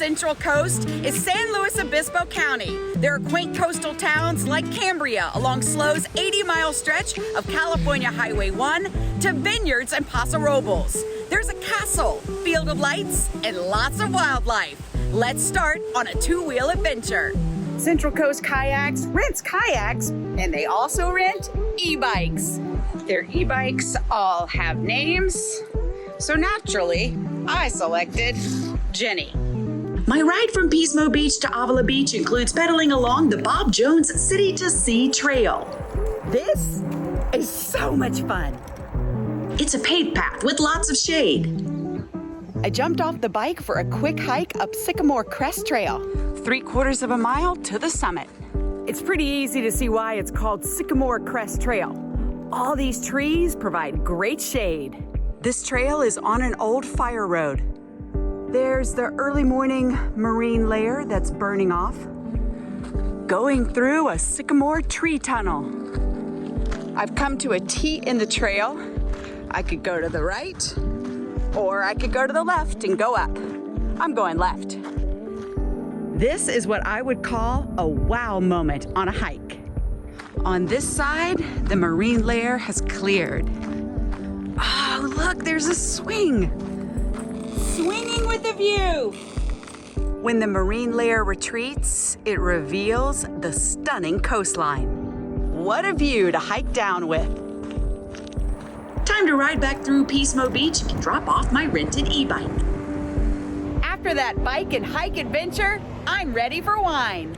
Central Coast is San Luis Obispo County. There are quaint coastal towns like Cambria along SLO's 80-mile stretch of California Highway 1 to vineyards and Paso Robles. There's a castle, field of lights, and lots of wildlife. Let's start on a two-wheel adventure. Central Coast Kayaks rents kayaks, and they also rent e-bikes. Their e-bikes all have names, so naturally, I selected Jenny. My ride from Pismo Beach to Avila Beach includes pedaling along the Bob Jones City to Sea Trail. This is so much fun. It's a paved path with lots of shade. I jumped off the bike for a quick hike up Sycamore Crest Trail. 3/4 of a mile to the summit. It's pretty easy to see why it's called Sycamore Crest Trail. All these trees provide great shade. This trail is on an old fire road. There's the early morning marine layer that's burning off, going through a sycamore tree tunnel. I've come to a T in the trail. I could go to the right, or I could go to the left and go up. I'm going left. This is what I would call a wow moment on a hike. On this side, the marine layer has cleared. Oh, look, there's a swing. Swinging with a view. When the marine layer retreats, it reveals the stunning coastline. What a view to hike down with. Time to ride back through Pismo Beach and drop off my rented e-bike. After that bike and hike adventure, I'm ready for wine.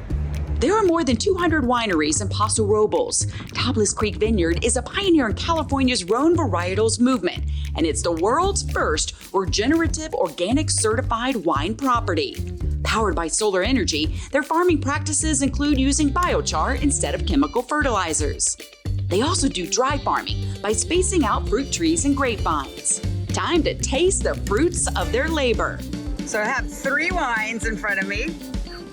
There are more than 200 wineries in Paso Robles. Tablas Creek Vineyard is a pioneer in California's Rhone varietals movement, and it's the world's first regenerative organic certified wine property. Powered by solar energy, their farming practices include using biochar instead of chemical fertilizers. They also do dry farming by spacing out fruit trees and grapevines. Time to taste the fruits of their labor. So I have 3 wines in front of me.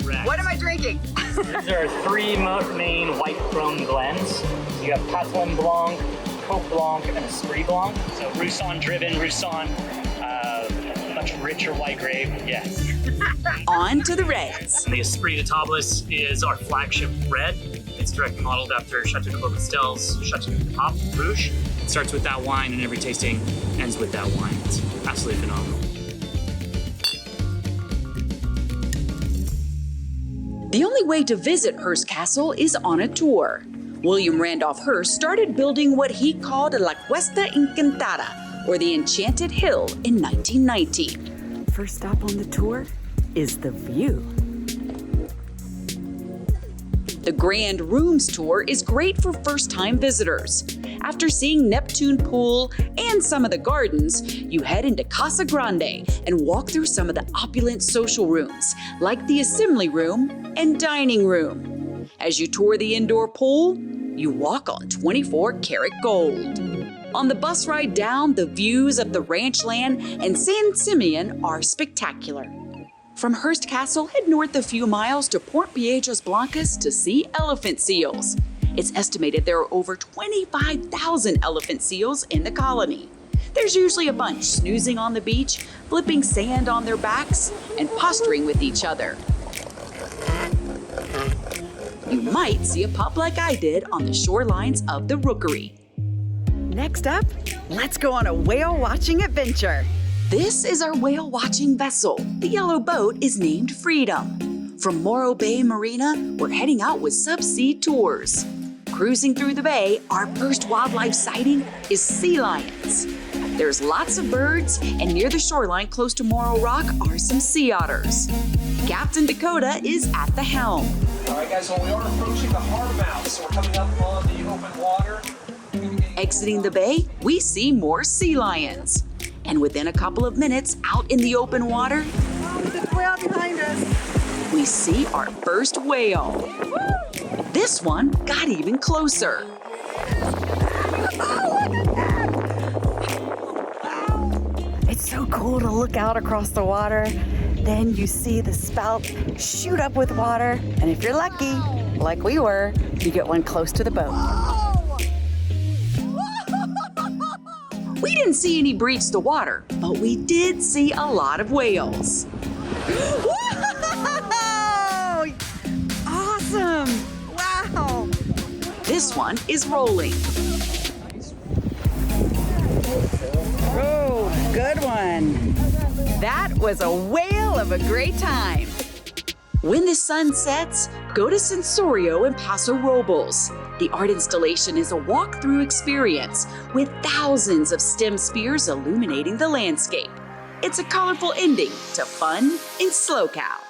Correct. What am I drinking? These are 3 main white rum blends. You have Patlin Blanc, Cote Blanc, and Esprit Blanc. So Roussanne-driven, Roussanne, much richer white grape, yes. On to the reds. The Esprit de Tablas is our flagship red. It's directly modeled after Chateau de Beaucastel's Chateau de Pop Rouge. It starts with that wine, and every tasting ends with that wine. It's absolutely phenomenal. The only way to visit Hearst Castle is on a tour. William Randolph Hearst started building what he called La Cuesta Encantada, or the Enchanted Hill, in 1919. First stop on the tour is the view. The Grand Rooms Tour is great for first-time visitors. After seeing Neptune Pool and some of the gardens, you head into Casa Grande and walk through some of the opulent social rooms, like the Assembly Room and Dining Room. As you tour the indoor pool, you walk on 24-karat gold. On the bus ride down, the views of the ranch land and San Simeon are spectacular. From Hearst Castle, head north a few miles to Port Piedras Blancas to see elephant seals. It's estimated there are over 25,000 elephant seals in the colony. There's usually a bunch snoozing on the beach, flipping sand on their backs, and posturing with each other. You might see a pup like I did on the shorelines of the Rookery. Next up, let's go on a whale watching adventure. This is our whale watching vessel. The yellow boat is named Freedom. From Morro Bay Marina, we're heading out with subsea tours. Cruising through the bay, our first wildlife sighting is sea lions. There's lots of birds, and near the shoreline close to Morro Rock are some sea otters. Captain Dakota is at the helm. All right, guys, so we are approaching the harbor mouth, so we're coming up on the open water. Exiting the bay, we see more sea lions. And within a couple of minutes, out in the open water, There's a whale behind us. we see our first whale. This one got even closer. It's so cool to look out across the water. Then you see the spout shoot up with water. And if you're lucky, like we were, you get one close to the boat. We didn't see any breach the water, but we did see a lot of whales. this one is rolling. Oh, good one. That was a whale of a great time. When the sun sets, go to Sensorio in Paso Robles. The art installation is a walk-through experience with thousands of STEM spheres illuminating the landscape. It's a colorful ending to fun in SLO CAL.